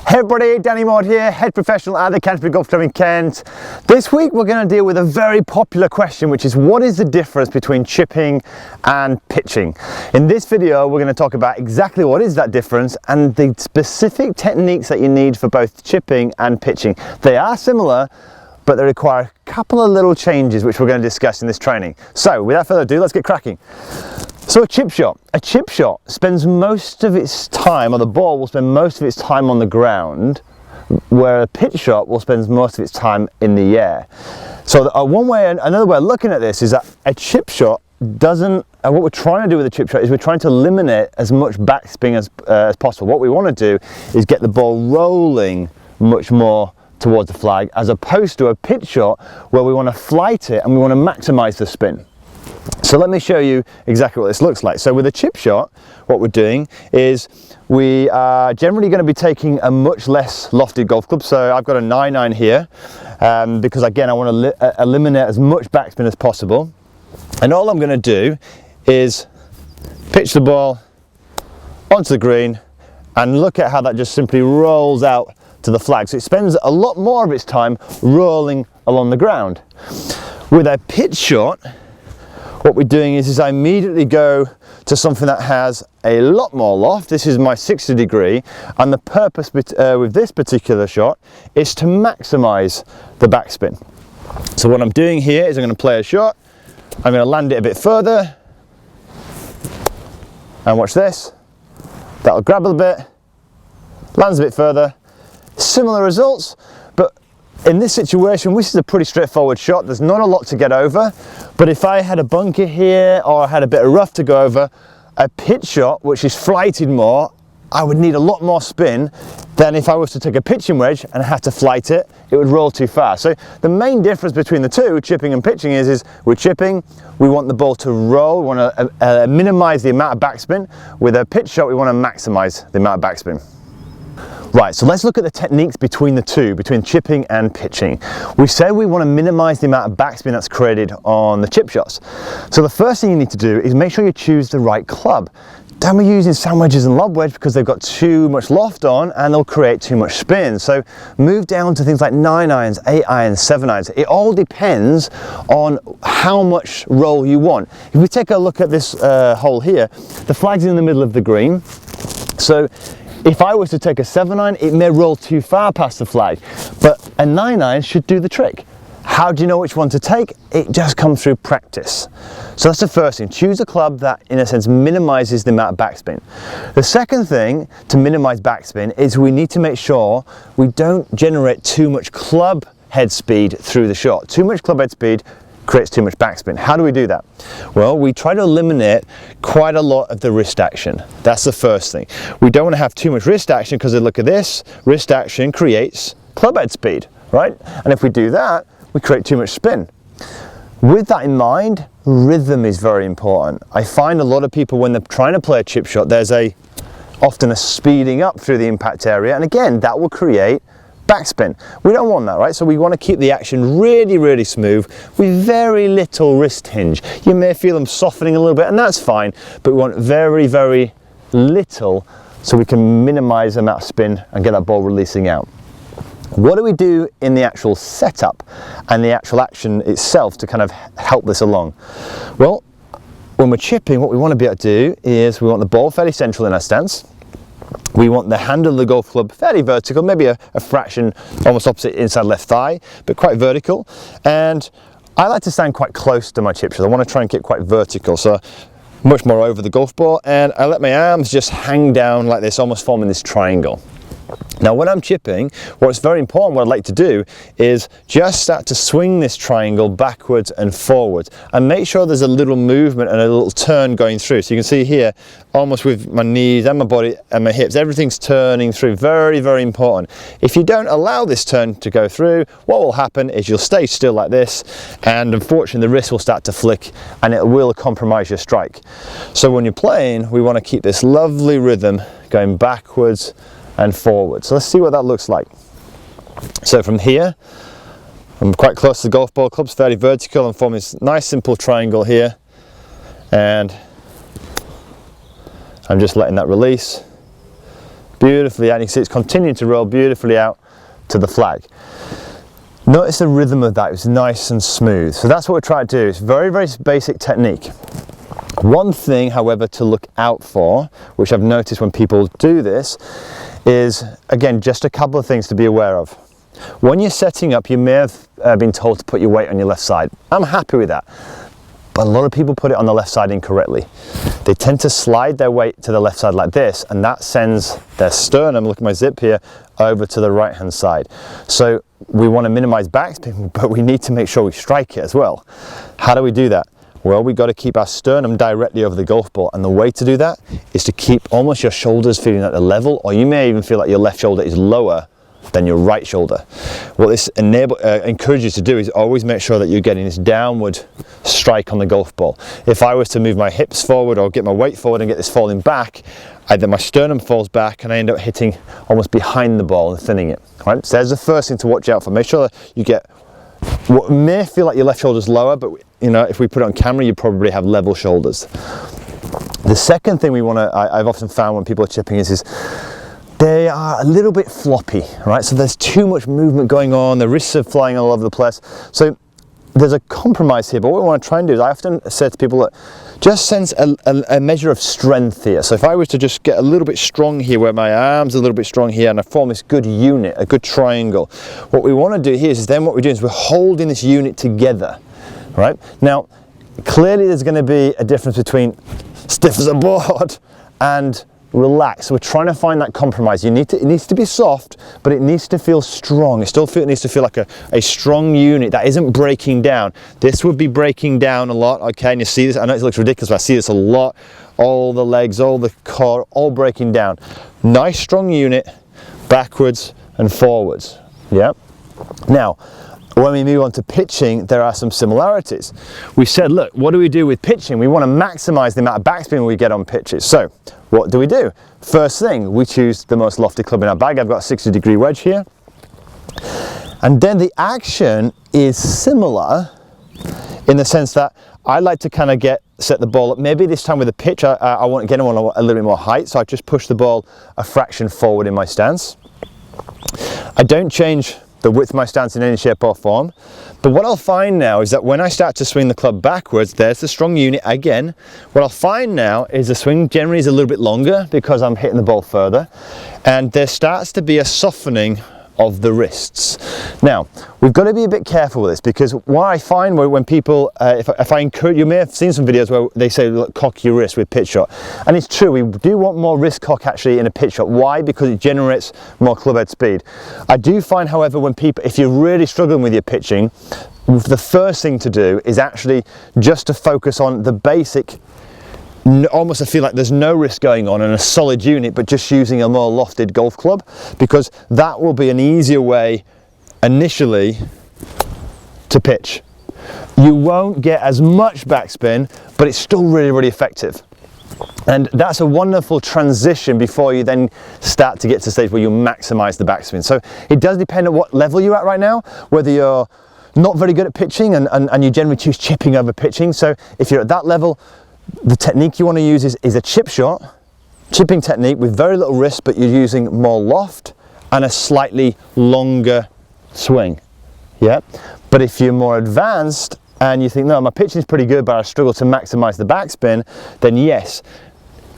Hey everybody, Danny Maud here, head professional at the Canterbury Golf Club in Kent. This week we're going to deal with a very popular question, which is what is the difference between chipping and pitching? In this video we're going to talk about exactly what is that difference and the specific techniques that you need for both chipping and pitching. They are similar, but they require a couple of little changes which we're going to discuss in this training. So without further ado, let's get cracking. So a chip shot spends most of its time, or the ball will spend most of its time on the ground, where a pitch shot will spend most of its time in the air. So another way of looking at this is that a chip shot doesn't, what we're trying to do with a chip shot is we're trying to eliminate as much backspin as possible. What we want to do is get the ball rolling much more towards the flag, as opposed to a pitch shot where we want to flight it and we want to maximize the spin. So let me show you exactly what this looks like. So with a chip shot, what we're doing is we are generally going to be taking a much less lofted golf club. So I've got a 9-iron here because again I want to eliminate as much backspin as possible. And all I'm going to do is pitch the ball onto the green and look at how that just simply rolls out to the flag. So it spends a lot more of its time rolling along the ground. With a pitch shot, what we're doing is I immediately go to something that has a lot more loft. This is my 60 degree, and the purpose with this particular shot is to maximize the backspin. So what I'm doing here is I'm going to play a shot, I'm going to land it a bit further, and watch this, that'll grab a bit, lands a bit further, similar results, but in this situation, this is a pretty straightforward shot. There's not a lot to get over, but if I had a bunker here or I had a bit of rough to go over, a pitch shot, which is flighted more, I would need a lot more spin than if I was to take a pitching wedge and have to flight it, it would roll too fast. So the main difference between the two, chipping and pitching, is with chipping, we want the ball to roll, we want to minimize the amount of backspin. With a pitch shot, we want to maximize the amount of backspin. Right, so let's look at the techniques between the two, between chipping and pitching. We said we want to minimize the amount of backspin that's created on the chip shots. So the first thing you need to do is make sure you choose the right club. Don't be using sand wedges and lob wedge because they've got too much loft on and they'll create too much spin. So move down to things like 9-irons, 8-irons, 7-irons. It all depends on how much roll you want. If we take a look at this hole here, the flag's in the middle of the green. So if I was to take a 7-iron, it may roll too far past the flag, but a 9-iron should do the trick. How do you know which one to take? It just comes through practice. So that's the first thing. Choose a club that, in a sense, minimizes the amount of backspin. The second thing to minimize backspin is we need to make sure we don't generate too much club head speed through the shot. Too much club head speed creates too much backspin. How do we do that? Well, we try to eliminate quite a lot of the wrist action. That's the first thing. We don't want to have too much wrist action because look at this, wrist action creates club head speed, right? And if we do that, we create too much spin. With that in mind, rhythm is very important. I find a lot of people when they're trying to play a chip shot, there's often a speeding up through the impact area, and again, that will create backspin. We don't want that, right? So we want to keep the action really, really smooth with very little wrist hinge. You may feel them softening a little bit, and that's fine, but we want very, very little so we can minimize the amount of spin and get that ball releasing out. What do we do in the actual setup and the actual action itself to kind of help this along? Well, when we're chipping, what we want to be able to do is we want the ball fairly central in our stance. We want the handle of the golf club fairly vertical, maybe a fraction almost opposite inside left thigh, but quite vertical. And I like to stand quite close to my chip shot. I want to try and get quite vertical, so much more over the golf ball. And I let my arms just hang down like this, almost forming this triangle. Now when I'm chipping, what's very important, what I'd like to do is just start to swing this triangle backwards and forwards and make sure there's a little movement and a little turn going through. So you can see here, almost with my knees and my body and my hips, everything's turning through. Very, very important. If you don't allow this turn to go through, what will happen is you'll stay still like this, and unfortunately the wrist will start to flick and it will compromise your strike. So when you're playing, we want to keep this lovely rhythm going backwards and forward. So let's see what that looks like. So from here, I'm quite close to the golf ball clubs, fairly vertical, and forming this nice simple triangle here, and I'm just letting that release, beautifully out. You can see it's continuing to roll beautifully out to the flag. Notice the rhythm of that, it's nice and smooth. So that's what we're trying to do. It's very, very basic technique. One thing, however, to look out for, which I've noticed when people do this, is, again, just a couple of things to be aware of. When you're setting up, you may have been told to put your weight on your left side. I'm happy with that. But a lot of people put it on the left side incorrectly. They tend to slide their weight to the left side like this, and that sends their sternum, look at my zip here, over to the right hand side. So we want to minimize backspin, but we need to make sure we strike it as well. How do we do that? Well, we've got to keep our sternum directly over the golf ball, and the way to do that is to keep almost your shoulders feeling at the level, or you may even feel like your left shoulder is lower than your right shoulder. What this encourages you to do is always make sure that you're getting this downward strike on the golf ball. If I was to move my hips forward or get my weight forward and get this falling back, either my sternum falls back and I end up hitting almost behind the ball and thinning it. Right? So there's the first thing to watch out for. Make sure that you get what may feel like your left shoulder's lower, but you know, if we put it on camera, you probably have level shoulders. The second thing we want to, I've often found when people are chipping is they are a little bit floppy, right? So there's too much movement going on, the wrists are flying all over the place. So there's a compromise here, but what we want to try and do is, I often say to people that just sense a measure of strength here. So if I was to just get a little bit strong here, where my arms are a little bit strong here, and I form this good unit, a good triangle, what we want to do here is then what we're doing is we're holding this unit together, right? Now, clearly there's going to be a difference between stiff as a board and relax. So we're trying to find that compromise. It needs to be soft, but it needs to feel strong. It needs to feel like a strong unit that isn't breaking down. This would be breaking down a lot, okay? And you see this, I know it looks ridiculous, but I see this a lot. All the legs, all the core, all breaking down. Nice strong unit, backwards and forwards, yeah? Now, when we move on to pitching, there are some similarities. We said, look, what do we do with pitching? We want to maximize the amount of backspin we get on pitches. So, what do we do? First thing, we choose the most lofty club in our bag. I've got a 60-degree wedge here. And then the action is similar in the sense that I like to kind of set the ball up. Maybe this time with the pitch, I want a little bit more height, so I just push the ball a fraction forward in my stance. I don't change the width of my stance in any shape or form. But what I'll find now is that when I start to swing the club backwards, there's the strong unit again. What I'll find now is the swing generally is a little bit longer because I'm hitting the ball further, and there starts to be a softening of the wrists. Now, we've got to be a bit careful with this, because what I find when people, if I encourage, you may have seen some videos where they say, look, cock your wrist with pitch shot. And it's true, we do want more wrist cock actually in a pitch shot. Why? Because it generates more club head speed. I do find, however, if you're really struggling with your pitching, the first thing to do is actually just to focus on the basic, almost I feel like there's no risk going on and a solid unit, but just using a more lofted golf club, because that will be an easier way initially to pitch. You won't get as much backspin, but it's still really, really effective. And that's a wonderful transition before you then start to get to the stage where you maximize the backspin. So it does depend on what level you're at right now, whether you're not very good at pitching and you generally choose chipping over pitching. So if you're at that level, the technique you want to use is a chip shot, chipping technique with very little wrist, but you're using more loft and a slightly longer swing, yeah? But if you're more advanced and you think, no, my pitching is pretty good, but I struggle to maximize the backspin, then yes,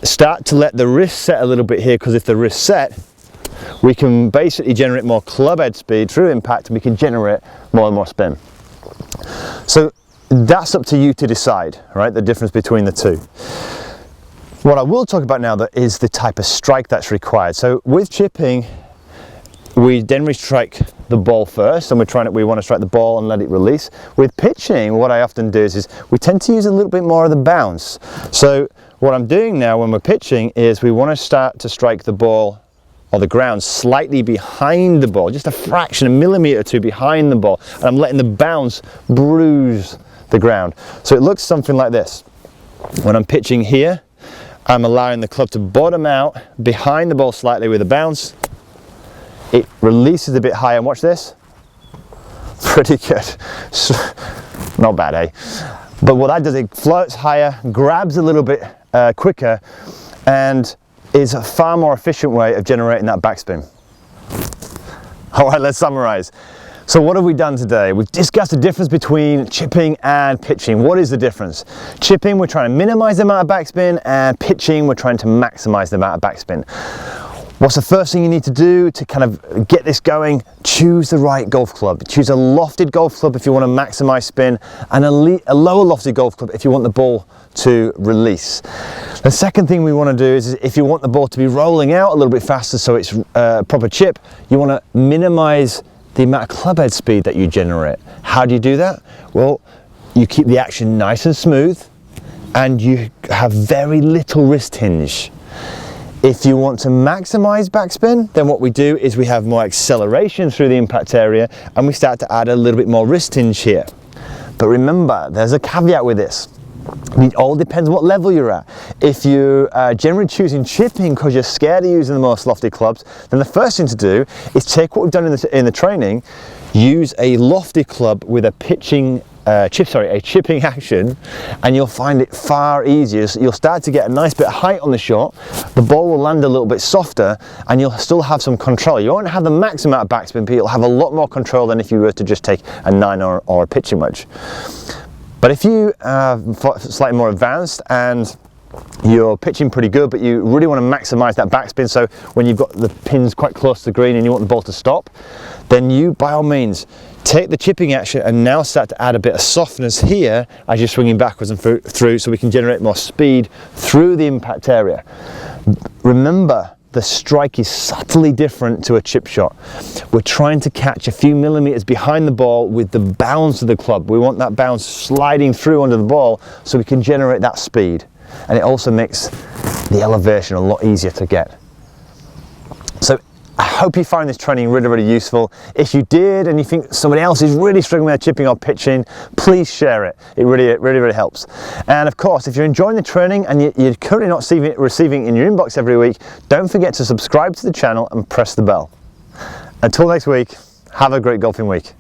start to let the wrist set a little bit here, because if the wrist set, we can basically generate more club head speed through impact, and we can generate more and more spin. So that's up to you to decide, right, the difference between the two. What I will talk about now is the type of strike that's required. So with chipping, we generally strike the ball first, and we want to strike the ball and let it release. With pitching, what I often do is we tend to use a little bit more of the bounce. So what I'm doing now when we're pitching is we want to start to strike the ball or the ground slightly behind the ball, just a fraction, a millimeter or two behind the ball, and I'm letting the bounce bruise the ground. So it looks something like this. When I'm pitching here, I'm allowing the club to bottom out behind the ball slightly with a bounce. It releases a bit higher, and watch this. Pretty good. Not bad, eh? But what that does, it floats higher, grabs a little bit quicker, and is a far more efficient way of generating that backspin. All right, let's summarize. So what have we done today? We've discussed the difference between chipping and pitching. What is the difference? Chipping, we're trying to minimize the amount of backspin, and pitching, we're trying to maximize the amount of backspin. What's the first thing you need to do to kind of get this going? Choose the right golf club. Choose a lofted golf club if you want to maximize spin, and a lower lofted golf club if you want the ball to release. The second thing we want to do is if you want the ball to be rolling out a little bit faster so it's a proper chip, you want to minimize the amount of club head speed that you generate. How do you do that? Well, you keep the action nice and smooth, and you have very little wrist hinge. If you want to maximize backspin, then what we do is we have more acceleration through the impact area, and we start to add a little bit more wrist hinge here. But remember, there's a caveat with this. It all depends what level you're at. If you're generally choosing chipping because you're scared of using the most lofty clubs, then the first thing to do is take what we've done in the training, use a lofty club with a chipping action, and you'll find it far easier. So you'll start to get a nice bit of height on the shot, the ball will land a little bit softer, and you'll still have some control. You won't have the max amount of backspin, but you'll have a lot more control than if you were to just take a 9 or a pitching wedge. But if you are slightly more advanced and you're pitching pretty good, but you really want to maximize that backspin, so when you've got the pins quite close to the green and you want the ball to stop, then you, by all means, take the chipping action and now start to add a bit of softness here as you're swinging backwards and through, so we can generate more speed through the impact area. Remember, the strike is subtly different to a chip shot. We're trying to catch a few millimeters behind the ball with the bounce of the club. We want that bounce sliding through under the ball so we can generate that speed. And it also makes the elevation a lot easier to get. So I hope you find this training really, really useful. If you did and you think somebody else is really struggling with chipping or pitching, please share it. It really helps. And of course, if you're enjoying the training and you're currently not receiving it in your inbox every week, don't forget to subscribe to the channel and press the bell. Until next week, have a great golfing week.